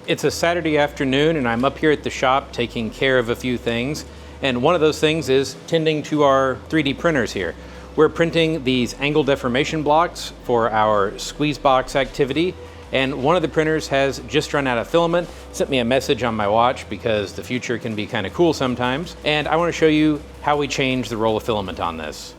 It's a Saturday afternoon and I'm up here at the shop taking care of a few things. And one of those things is tending to our 3D printers here. We're printing these angle deformation blocks for our squeeze box activity. And one of the printers has just run out of filament, sent me a message on my watch because the future can be kind of cool sometimes. And I want to show you how we change the roll of filament on this.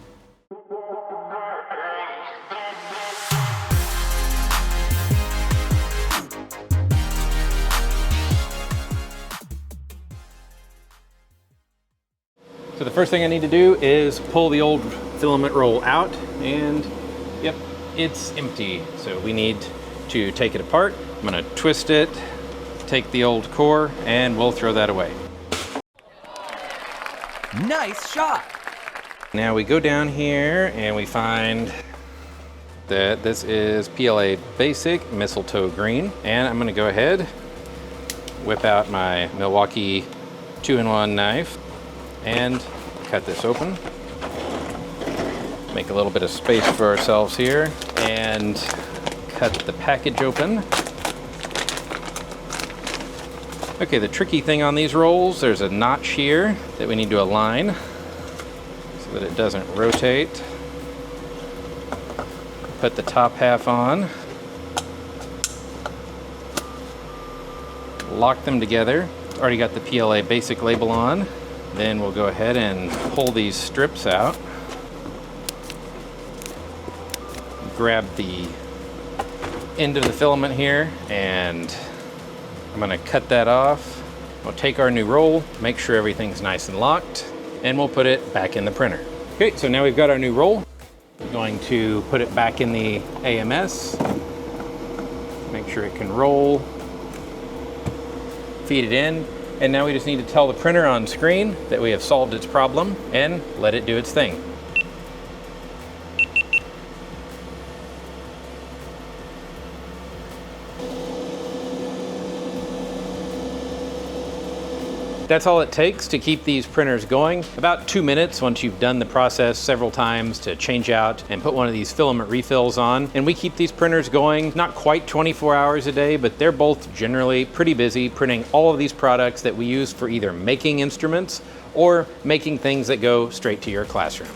So the first thing I need to do is pull the old filament roll out, and yep, it's empty. So we need to take it apart. I'm gonna twist it, take the old core, and we'll throw that away. Nice shot! Now we go down here and we find that this is PLA Basic Mistletoe Green. And I'm gonna go ahead, whip out my Milwaukee 2-in-1 knife, and cut this open. Make a little bit of space for ourselves here and cut the package open. Okay, the tricky thing on these rolls, there's a notch here that we need to align so that it doesn't rotate. Put the top half on. Lock them together. It's already got the PLA Basic label on. Then we'll go ahead and pull these strips out. Grab the end of the filament here and I'm gonna cut that off. We'll take our new roll, make sure everything's nice and locked, and we'll put it back in the printer. Okay, so now we've got our new roll. We're going to put it back in the AMS. Make sure it can roll. Feed it in. And now we just need to tell the printer on screen that we have solved its problem and let it do its thing. That's all it takes to keep these printers going. About 2 minutes once you've done the process several times to change out and put one of these filament refills on. And we keep these printers going, not quite 24 hours a day, but they're both generally pretty busy printing all of these products that we use for either making instruments or making things that go straight to your classroom.